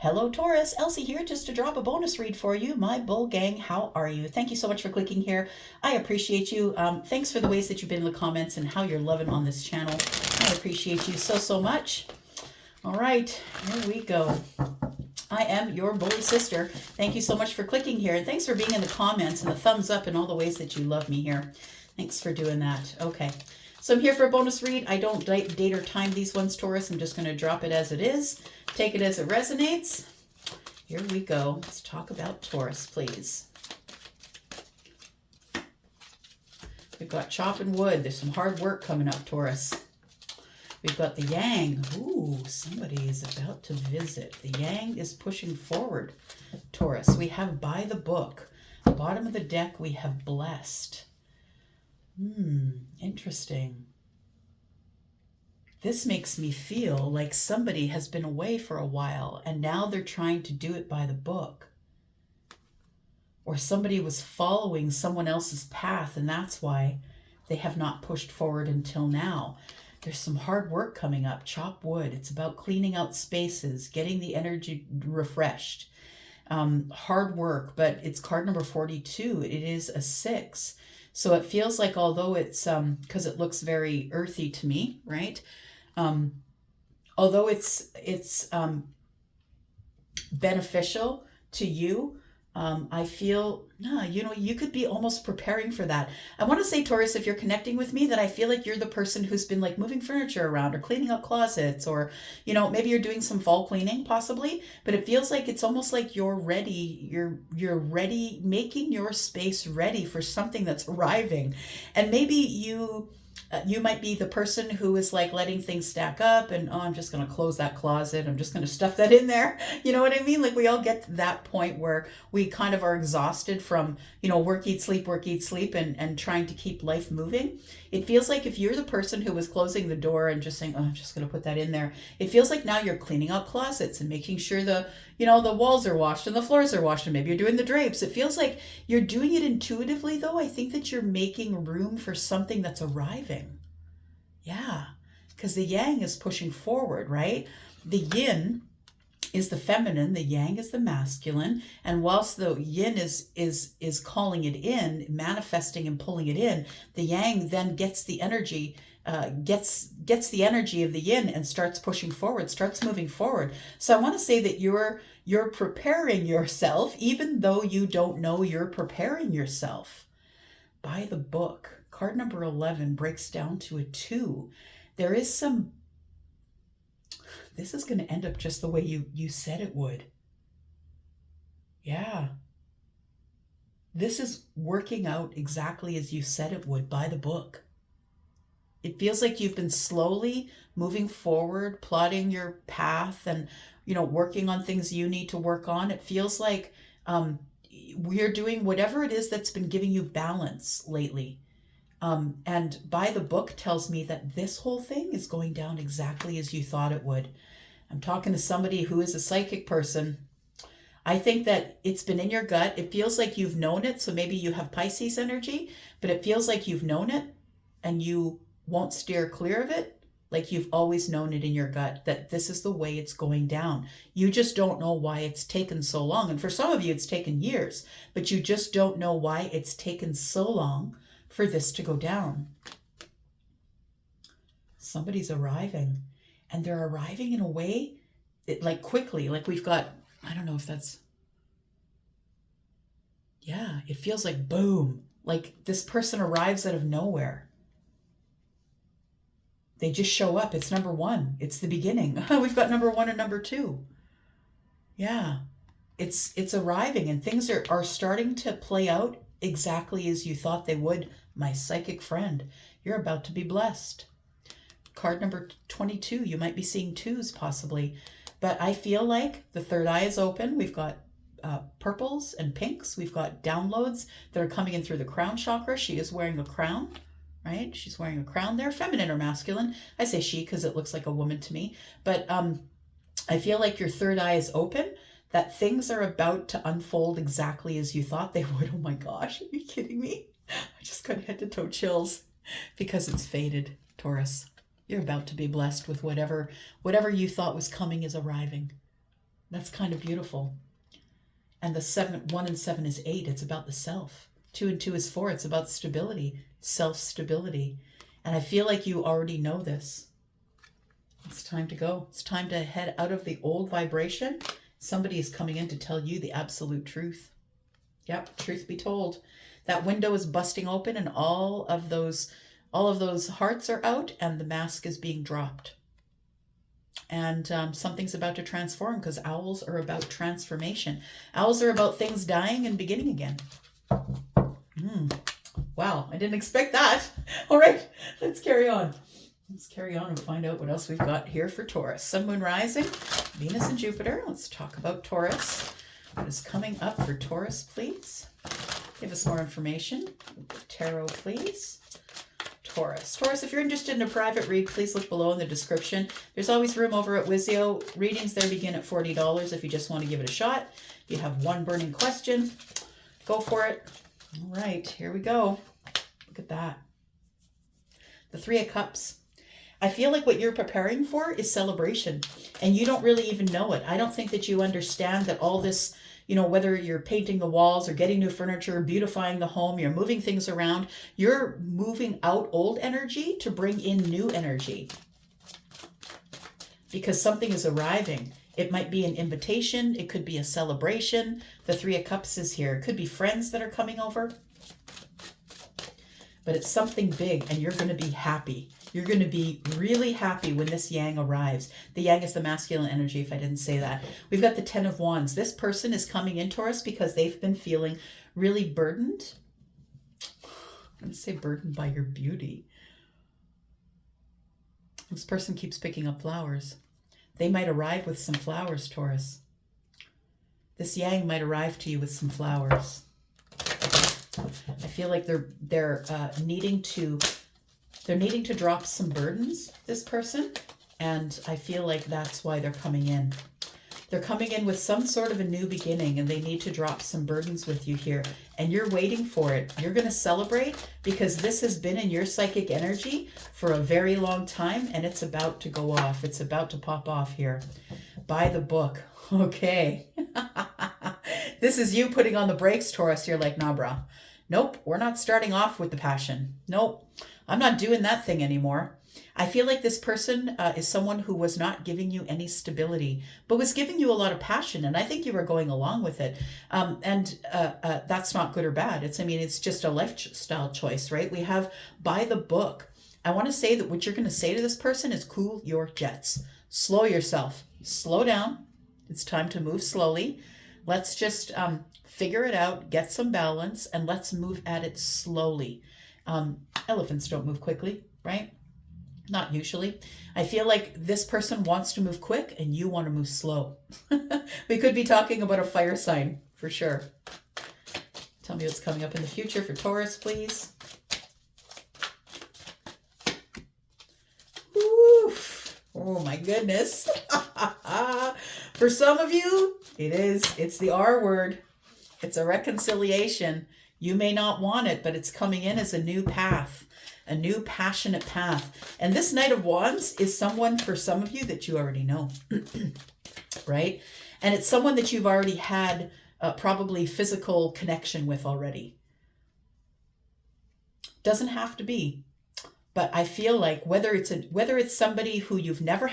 Hello, Taurus. Elsie here, just to drop a bonus read for you. My bull gang, how are you? Thank you so much for clicking here. I appreciate you. Thanks for the ways that you've been in the comments and how you're loving on this channel. I appreciate you so much. All right, here we go. I am your bully sister. Thank you so much for clicking here. And thanks for being in the comments and the thumbs up and all the ways that you love me here. Thanks for doing that. Okay. So I'm here for a bonus read. I don't date or time these ones, Taurus. I'm just going to drop it as it is. Take it as it resonates. Here we go. Let's talk about Taurus, please. We've got chopping wood. There's some hard work coming up, Taurus. We've got the yang. Ooh, somebody is about to visit. The yang is pushing forward, Taurus. We have by the book. Bottom of the deck, we have blessed. Interesting. This makes me feel like somebody has been away for a while and now they're trying to do it by the book. Or somebody was following someone else's path and that's why they have not pushed forward until now. There's some hard work coming up. Chop wood. It's about cleaning out spaces, getting the energy refreshed. Hard work, but it's card number 42. It is a 6. So it feels like, although it's, because it looks very earthy to me, right? Although it's beneficial to you, I feel, you could be almost preparing for that. I want to say, Taurus, if you're connecting with me, that I feel like you're the person who's been like moving furniture around or cleaning out closets, or, maybe you're doing some fall cleaning possibly, but it feels like it's almost like you're ready. You're ready, making your space ready for something that's arriving. And maybe you might be the person who is like letting things stack up and, oh, I'm just going to close that closet. I'm just going to stuff that in there. You know what I mean? Like we all get to that point where we kind of are exhausted from, work, eat, sleep, and trying to keep life moving. It feels like if you're the person who was closing the door and just saying, oh, I'm just going to put that in there. It feels like now you're cleaning out closets and making sure the walls are washed and the floors are washed and maybe you're doing the drapes. It feels like you're doing it intuitively though. I think that you're making room for something that's arriving. Yeah, because the yang is pushing forward, right? The yin is the feminine, the yang is the masculine, and whilst the yin is calling it in, manifesting and pulling it in, the yang then gets the energy, gets the energy of the yin and starts pushing forward, starts moving forward. So I want to say that you're preparing yourself, even though you don't know you're preparing yourself. By the book. Card number 11 breaks down to a 2. There is some, this is going to end up just the way you said it would. Yeah. This is working out exactly as you said it would by the book. It feels like you've been slowly moving forward, plotting your path and, working on things you need to work on. It feels like we're doing whatever it is that's been giving you balance lately. And by the book tells me that this whole thing is going down exactly as you thought it would. I'm talking to somebody who is a psychic person. I think that it's been in your gut. It feels like you've known it. So maybe you have Pisces energy, but it feels like you've known it and you won't steer clear of it. Like you've always known it in your gut that this is the way it's going down. You just don't know why it's taken so long. And for some of you, it's taken years, but you just don't know why it's taken so long for this to go down. Somebody's arriving, and they're arriving in a way like quickly, like we've got, I don't know if that's, yeah, it feels like boom, like this person arrives out of nowhere. They just show up. It's number 1. It's the beginning. We've got number 1 and number 2. Yeah, it's arriving and things are starting to play out exactly as you thought they would. My psychic friend, you're about to be blessed. Card number 22, you might be seeing 2s possibly, but I feel like the third eye is open. We've got purples and pinks. We've got downloads that are coming in through the crown chakra. She is wearing a crown, right? She's wearing a crown there, feminine or masculine. I say she because it looks like a woman to me, but I feel like your third eye is open, that things are about to unfold exactly as you thought they would. Oh my gosh, are you kidding me? I just got head to toe chills because it's faded, Taurus. You're about to be blessed with whatever you thought was coming is arriving. That's kind of beautiful. And the 7, 1 and 7 is 8. It's about the self. 2 and 2 is 4. It's about stability, self-stability. And I feel like you already know this. It's time to go. It's time to head out of the old vibration. Somebody is coming in to tell you the absolute truth. Yep, truth be told. That window is busting open and all of those hearts are out and the mask is being dropped. And something's about to transform, because owls are about transformation. Owls are about things dying and beginning again. Wow, I didn't expect that. All right, let's carry on. Let's carry on and find out what else we've got here for Taurus. Sun, Moon, Rising, Venus and Jupiter. Let's talk about Taurus. What is coming up for Taurus, please? Give us more information. Tarot, please. Taurus. Taurus, if you're interested in a private read, please look below in the description. There's always room over at Wizio. Readings there begin at $40 if you just want to give it a shot. If you have one burning question, go for it. All right, here we go. Look at that. The 3 of Cups. I feel like what you're preparing for is celebration, and you don't really even know it. I don't think that you understand that all this, you know, whether you're painting the walls or getting new furniture, beautifying the home, you're moving things around, you're moving out old energy to bring in new energy. Because something is arriving. It might be an invitation. It could be a celebration. The 3 of Cups is here. It could be friends that are coming over. But it's something big, and you're going to be happy. You're going to be really happy when this yang arrives. The yang is the masculine energy, if I didn't say that. We've got the 10 of Wands. This person is coming in, Taurus, because they've been feeling really burdened. I'm going to say burdened by your beauty. This person keeps picking up flowers. They might arrive with some flowers, Taurus. This yang might arrive to you with some flowers. I feel like they're needing to drop some burdens, this person, and I feel like that's why they're coming in. They're coming in with some sort of a new beginning, and they need to drop some burdens with you here, and you're waiting for it. You're going to celebrate because this has been in your psychic energy for a very long time, and it's about to go off. It's about to pop off here. Buy the book. Okay. This is you putting on the brakes, Taurus. You're like, nah, brah. Nope, we're not starting off with the passion. Nope, I'm not doing that thing anymore. I feel like this person is someone who was not giving you any stability, but was giving you a lot of passion, and I think you were going along with it. That's not good or bad. It's just a lifestyle choice, right? We have buy the book. I want to say that what you're going to say to this person is cool your jets. Slow yourself. Slow down. It's time to move slowly. Let's just figure it out, get some balance, and let's move at it slowly. Elephants don't move quickly, right? Not usually. I feel like this person wants to move quick and you want to move slow. We could be talking about a fire sign for sure. Tell me what's coming up in the future for Taurus, please. Oof. Oh my goodness. For some of you, it's the R word. It's a reconciliation. You may not want it, but it's coming in as a new path, a new passionate path. And this Knight of Wands is someone for some of you that you already know, right? And it's someone that you've already had probably physical connection with already. Doesn't have to be. But I feel like whether it's somebody who if you've never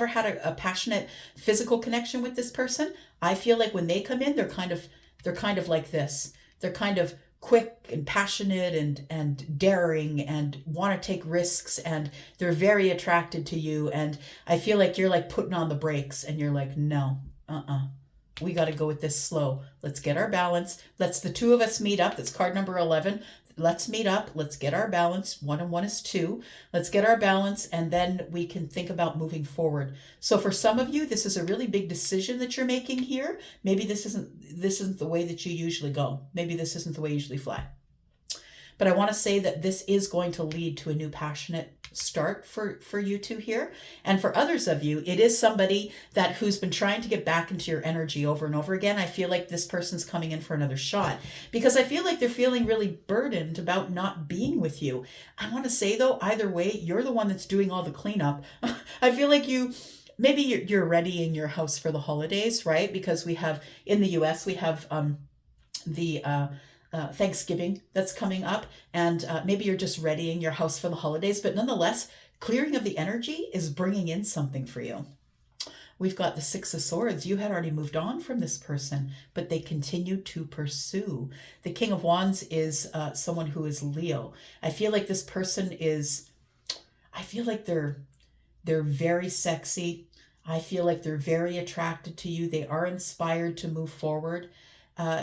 had a passionate physical connection with this person, I feel like when they come in, they're kind of like this. They're kind of quick and passionate and daring and want to take risks, and they're very attracted to you. And I feel like you're like putting on the brakes and you're like, no, we got to go with this slow. Let's get our balance. Let's the two of us meet up. That's card number 11. Let's meet up. Let's get our balance. 1 and 1 is 2. Let's get our balance, and then we can think about moving forward. So for some of you, this is a really big decision that you're making here. Maybe this isn't the way that you usually go. Maybe this isn't the way you usually fly. But I want to say that this is going to lead to a new passionate start for you two here. And for others of you, it is somebody who's been trying to get back into your energy over and over again. I feel like this person's coming in for another shot because I feel like they're feeling really burdened about not being with you. I want to say though, either way, you're the one that's doing all the cleanup. I feel like maybe you're readying your house for the holidays, right? Because we have, in the US, we have the Thanksgiving that's coming up, and maybe you're just readying your house for the holidays, but nonetheless, clearing of the energy is bringing in something for you. We've got the Six of Swords. You had already moved on from this person, but they continue to pursue. The King of Wands is someone who is Leo. I feel like this person is, I feel like they're very sexy. I feel like they're very attracted to you. They are inspired to move forward.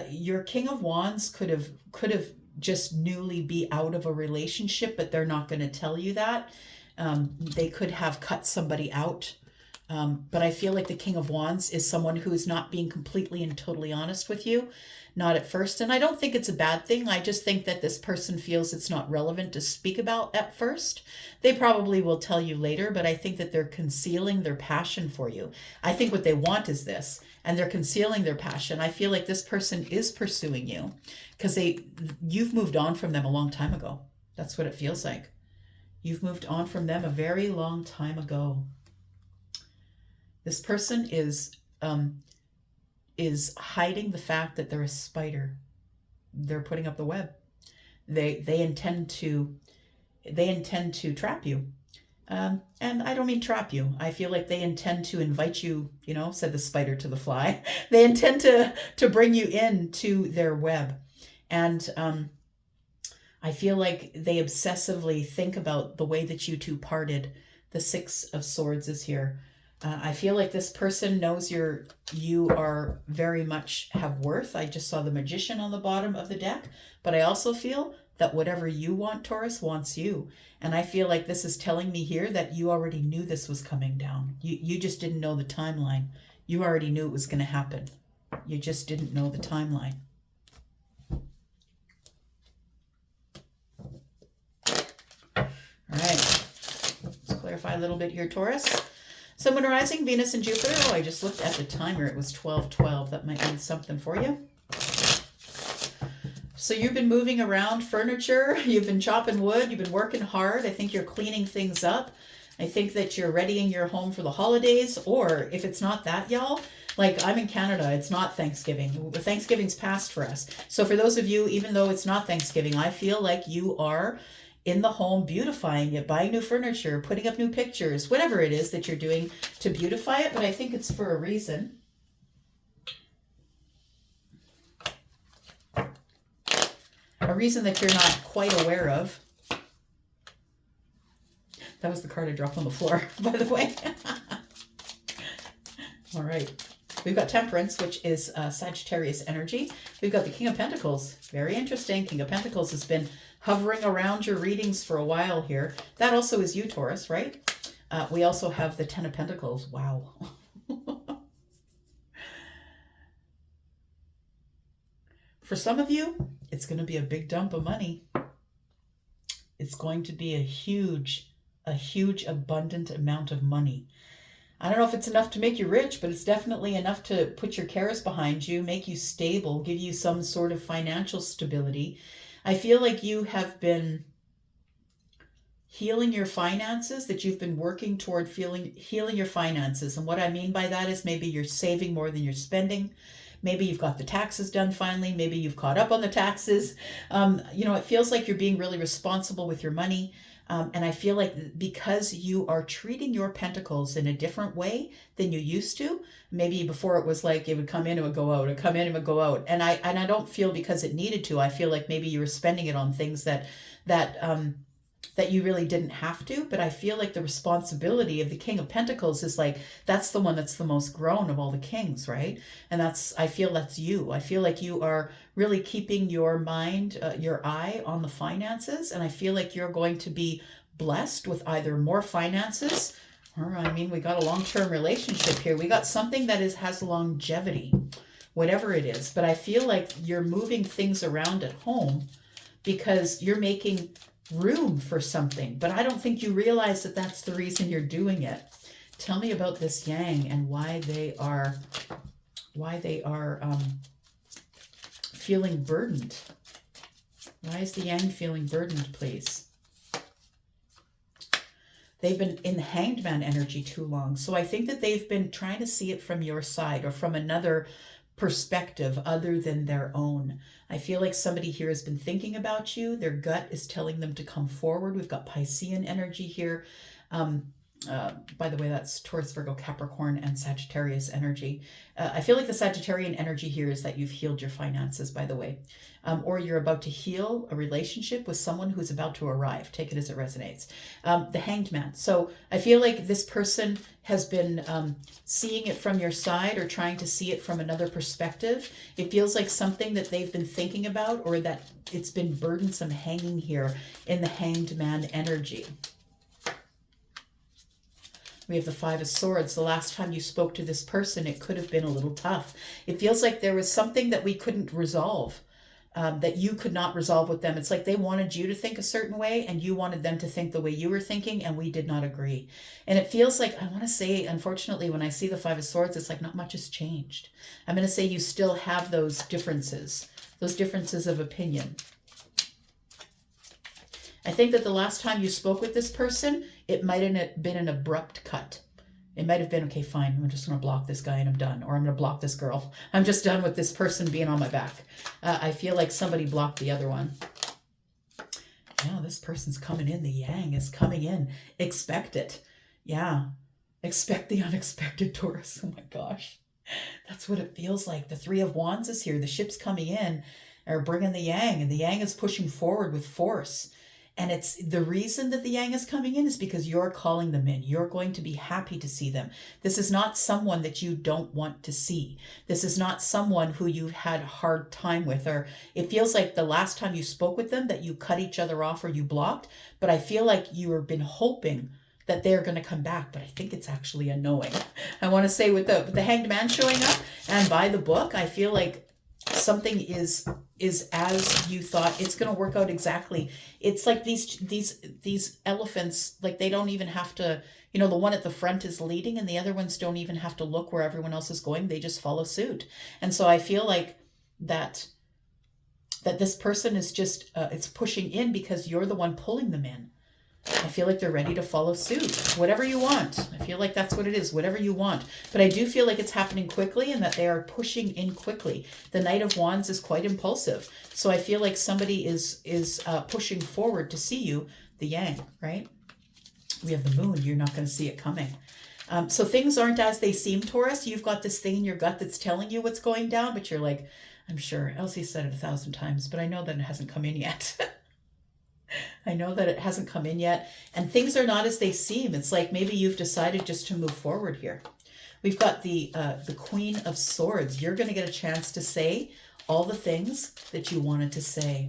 Your King of Wands could have just newly be out of a relationship, but they're not going to tell you that. They could have cut somebody out. But I feel like the King of Wands is someone who is not being completely and totally honest with you, not at first. And I don't think it's a bad thing. I just think that this person feels it's not relevant to speak about at first. They probably will tell you later, but I think that they're concealing their passion for you. I think what they want is this, and they're concealing their passion. I feel like this person is pursuing you because you've moved on from them a long time ago. That's what it feels like. You've moved on from them a very long time ago. This person is hiding the fact that they're a spider. They're putting up the web. They intend to trap you. And I don't mean trap you. I feel like they intend to invite you, said the spider to the fly. They intend to bring you into their web. And I feel like they obsessively think about the way that you two parted. The Six of Swords is here. I feel like this person knows you are very much have worth. I just saw the Magician on the bottom of the deck, but I also feel that whatever you want, Taurus, wants you. And I feel like this is telling me here that you already knew this was coming down. You just didn't know the timeline. You already knew it was going to happen. You just didn't know the timeline. All right. Let's clarify a little bit here, Taurus. Sun, Moon, Rising, Venus, and Jupiter. Oh, I just looked at the timer. It was 12:12. That might mean something for you. So you've been moving around furniture. You've been chopping wood. You've been working hard. I think you're cleaning things up. I think that you're readying your home for the holidays. Or if it's not that, y'all, like I'm in Canada, it's not Thanksgiving. Thanksgiving's past for us. So for those of you, even though it's not Thanksgiving, I feel like you are in the home, beautifying it, buying new furniture, putting up new pictures, whatever it is that you're doing to beautify it. But I think it's for a reason. A reason that you're not quite aware of. That was the card I dropped on the floor, by the way. All right. We've got Temperance, which is Sagittarius energy. We've got the King of Pentacles. Very interesting. King of Pentacles has been hovering around your readings for a while here. That also is you, Taurus, right? We also have the Ten of Pentacles. Wow. For some of you, it's going to be a big dump of money. It's going to be a huge, abundant amount of money. I don't know if it's enough to make you rich, but it's definitely enough to put your cares behind you, make you stable, give you some sort of financial stability. I feel like you have been healing your finances, that you've been working toward healing your finances. And what I mean by that is maybe you're saving more than you're spending. Maybe you've got the taxes done finally. Maybe you've caught up on the taxes. It feels like you're being really responsible with your money. And I feel like because you are treating your pentacles in a different way than you used to, maybe before it was like it would come in, it would go out, it would come in, it would go out. And I don't feel because it needed to. I feel like maybe you were spending it on things that you really didn't have to. But I feel like the responsibility of the King of Pentacles is like, that's the one that's the most grown of all the kings, right? And I feel that's you. I feel like you are really keeping your mind, your eye on the finances. And I feel like you're going to be blessed with either more finances, or we got a long-term relationship here. We got something that has longevity, whatever it is. But I feel like you're moving things around at home because you're making room for something, but I don't think you realize that that's the reason you're doing it. Tell me about this Yang and why they are feeling burdened. Why is the Yang feeling burdened, please? They've been in the Hanged Man energy too long. So I think that they've been trying to see it from your side or from another perspective other than their own. I feel like somebody here has been thinking about you. Their gut is telling them to come forward. We've got Piscean energy here. Um, by the way, that's Taurus, Virgo, Capricorn, and Sagittarius energy. I feel like the Sagittarian energy here is that you've healed your finances, by the way. Or you're about to heal a relationship with someone who's about to arrive. Take it as it resonates. The Hanged Man. So I feel like this person has been seeing it from your side or trying to see it from another perspective. It feels like something that they've been thinking about or that it's been burdensome hanging here in the Hanged Man energy. We have the Five of Swords. The last time you spoke to this person, it could have been a little tough. It feels like there was something that we couldn't resolve, that you could not resolve with them. It's like they wanted you to think a certain way and you wanted them to think the way you were thinking, and we did not agree. And it feels like, I want to say, unfortunately, when I see the Five of Swords, it's like not much has changed. I'm going to say you still have those differences of opinion. I think that the last time you spoke with this person, it might have been an abrupt cut. It might have been, okay, fine, I'm just going to block this guy and I'm done. Or I'm going to block this girl. I'm just done with this person being on my back. I feel like somebody blocked the other one. Yeah, this person's coming in. The yang is coming in. Expect it. Yeah. Expect the unexpected, Taurus. Oh my gosh. That's what it feels like. The Three of Wands is here. The ship's coming in or bringing the yang, and the yang is pushing forward with force. And it's the reason that the yang is coming in is because you're calling them in. You're going to be happy to see them. This is not someone that you don't want to see. This is not someone who you've had a hard time with, or it feels like the last time you spoke with them that you cut each other off or you blocked. But I feel like you have been hoping that they're going to come back, but I think it's actually a knowing. I want to say with the Hanged Man showing up and by the book, I feel like something is as you thought. It's going to work out exactly. It's like these elephants, like they don't even have to, the one at the front is leading and the other ones don't even have to look where everyone else is going. They just follow suit. And so I feel like that this person is just, it's pushing in because you're the one pulling them in. I feel like they're ready to follow suit. Whatever you want. I feel like that's what it is. Whatever you want. But I do feel like it's happening quickly and that they are pushing in quickly. The Knight of Wands is quite impulsive. So I feel like somebody is pushing forward to see you, the yang, right? We have the moon. You're not going to see it coming. So things aren't as they seem, Taurus. You've got this thing in your gut that's telling you what's going down, but you're like, I'm sure. Elsie said it 1,000 times, but I know that it hasn't come in yet. I know that it hasn't come in yet, and things are not as they seem. It's like maybe you've decided just to move forward here. We've got the Queen of Swords. You're going to get a chance to say all the things that you wanted to say.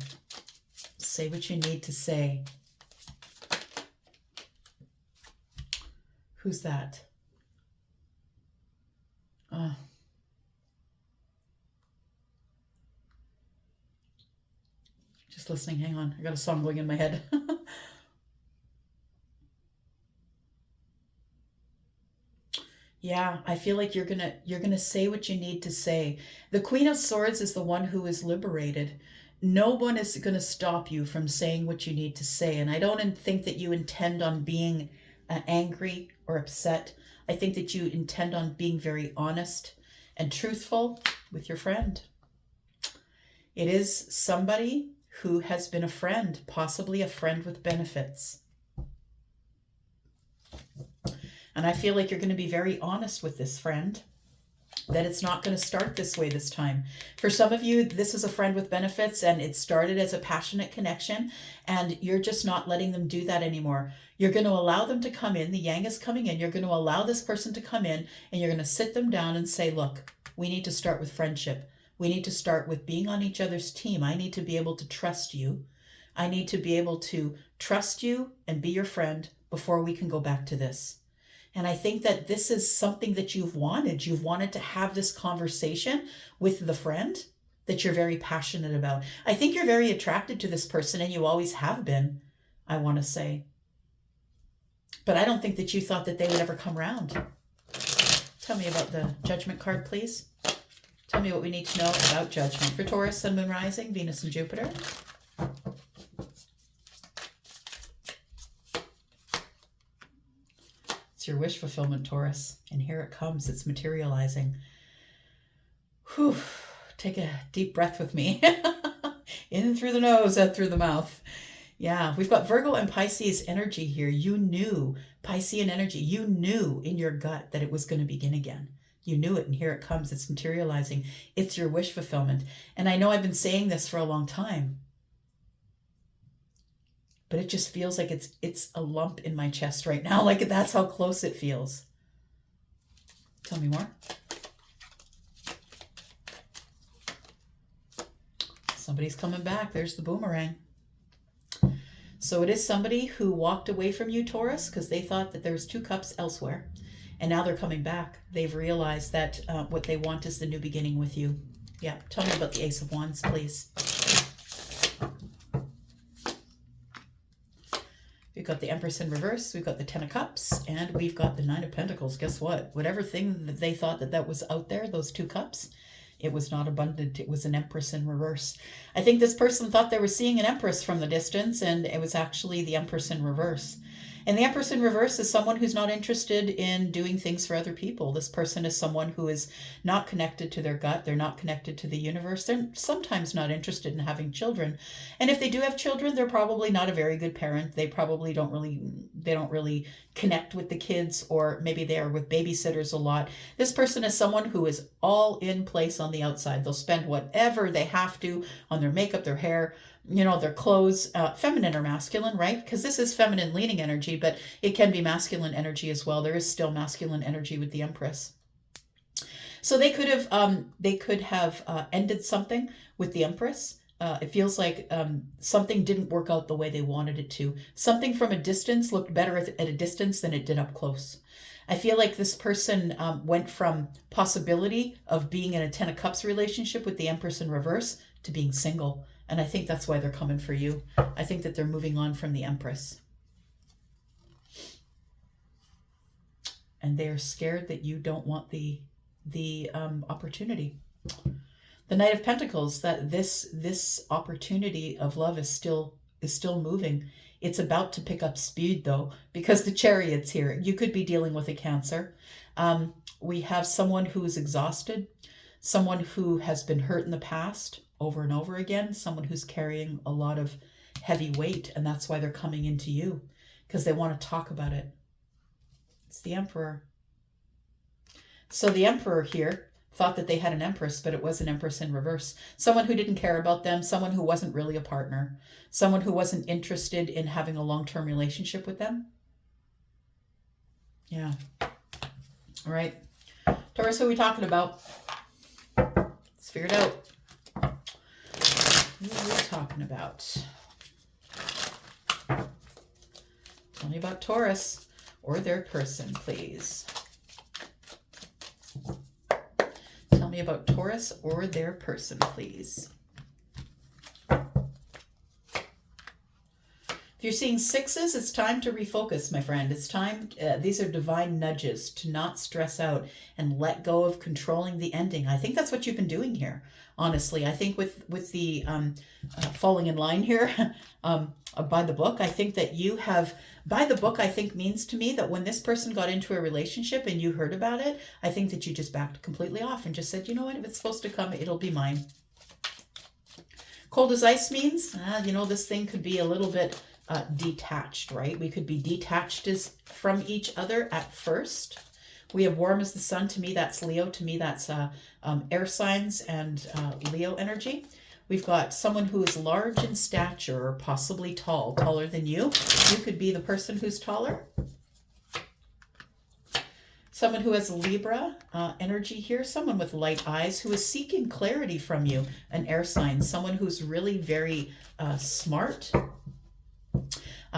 Say what you need to say. Who's that? Oh. Just listening. Hang on. I got a song going in my head. Yeah, I feel like you're gonna say what you need to say. The Queen of Swords is the one who is liberated. No one is gonna stop you from saying what you need to say. And I don't think that you intend on being angry or upset. I think that you intend on being very honest and truthful with your friend. It is somebody who has been a friend, possibly a friend with benefits. And I feel like you're going to be very honest with this friend, that it's not going to start this way this time. For some of you, this is a friend with benefits and it started as a passionate connection and you're just not letting them do that anymore. You're going to allow them to come in. The yang is coming in. You're going to allow this person to come in and you're going to sit them down and say, look, we need to start with friendship. We need to start with being on each other's team. I need to be able to trust you. I need to be able to trust you and be your friend before we can go back to this. And I think that this is something that you've wanted. You've wanted to have this conversation with the friend that you're very passionate about. I think you're very attracted to this person and you always have been, I want to say. But I don't think that you thought that they would ever come around. Tell me about the Judgment card, please. Tell me what we need to know about Judgment for Taurus, Sun, Moon, Rising, Venus, and Jupiter. your wish fulfillment, Taurus. And here it comes. It's materializing. Whew. Take a deep breath with me. In through the nose, out through the mouth. Yeah, we've got Virgo and Pisces energy here. You knew, Piscean energy, you knew in your gut that it was going to begin again. You knew it, and here it comes. It's materializing. It's your wish fulfillment. And I know I've been saying this for a long time, but it just feels like it's a lump in my chest right now. Like that's how close it feels. Tell me more. Somebody's coming back. There's the boomerang. So it is somebody who walked away from you, Taurus, because they thought that there was 2 cups elsewhere. And now they're coming back. They've realized that what they want is the new beginning with you. Yeah, tell me about the Ace of Wands, please. We've got the Empress in reverse. We've got the 10 of Cups. And we've got the 9 of Pentacles. Guess what? Whatever thing that they thought that was out there, those 2 cups, it was not abundant. It was an Empress in reverse. I think this person thought they were seeing an Empress from the distance, and it was actually the Empress in reverse. And the Empress in reverse is someone who's not interested in doing things for other people. This person is someone who is not connected to their gut. They're not connected to the universe. They're sometimes not interested in having children. And if they do have children, they're probably not a very good parent. They probably don't really connect with the kids, or maybe they are with babysitters a lot. This person is someone who is all in place on the outside. They'll spend whatever they have to on their makeup, their hair, their clothes, feminine or masculine, right? Because this is feminine leaning energy, but it can be masculine energy as well. There is still masculine energy with the Empress. So they could have ended something with the Empress. It feels like something didn't work out the way they wanted it to. Something from a distance looked better at a distance than it did up close. I feel like this person went from possibility of being in a 10 of Cups relationship with the Empress in reverse to being single. And I think that's why they're coming for you. I think that they're moving on from the Empress. And they are scared that you don't want the opportunity. The Knight of Pentacles, that this opportunity of love is still moving. It's about to pick up speed though, because the Chariot's here. You could be dealing with a Cancer. We have someone who is exhausted, someone who has been hurt in the past over and over again, someone who's carrying a lot of heavy weight, and that's why they're coming into you, because they want to talk about it. It's the Emperor. So the Emperor here thought that they had an Empress, but it was an Empress in reverse. Someone who didn't care about them, someone who wasn't really a partner, someone who wasn't interested in having a long-term relationship with them. Yeah. All right. Taurus, who are we talking about? Let's figure it out. Who are we talking about? Tell me about Taurus or their person, please. Tell me about Taurus or their person, please. If you're seeing 6s, it's time to refocus, my friend. It's time, these are divine nudges to not stress out and let go of controlling the ending. I think that's what you've been doing here, honestly. I think with the falling in line here, by the book, I think that you have, by the book, I think means to me that when this person got into a relationship and you heard about it, I think that you just backed completely off and just said, you know what, if it's supposed to come, it'll be mine. Cold as ice means, this thing could be a little bit detached, right? We could be detached from each other at first. We have warm as the sun. To me, that's Leo. To me, that's air signs and Leo energy. We've got someone who is large in stature or possibly taller than you. You could be the person who's taller. Someone who has Libra energy here, someone with light eyes who is seeking clarity from you, an air sign, someone who's really very smart,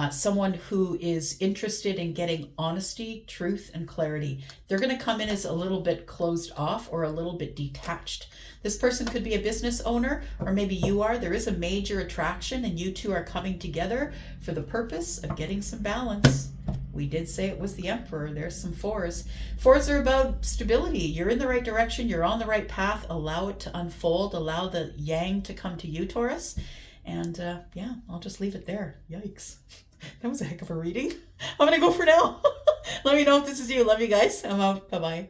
someone who is interested in getting honesty, truth, and clarity. They're going to come in as a little bit closed off or a little bit detached. This person could be a business owner, or maybe you are. There is a major attraction and you two are coming together for the purpose of getting some balance. We did say it was the Emperor. There's some 4s. 4s are about stability. You're in the right direction. You're on the right path. Allow it to unfold. Allow the yang to come to you, Taurus. And yeah, I'll just leave it there. Yikes. That was a heck of a reading. I'm going to go for now. Let me know if this is you. Love you guys. I'm out. Bye bye.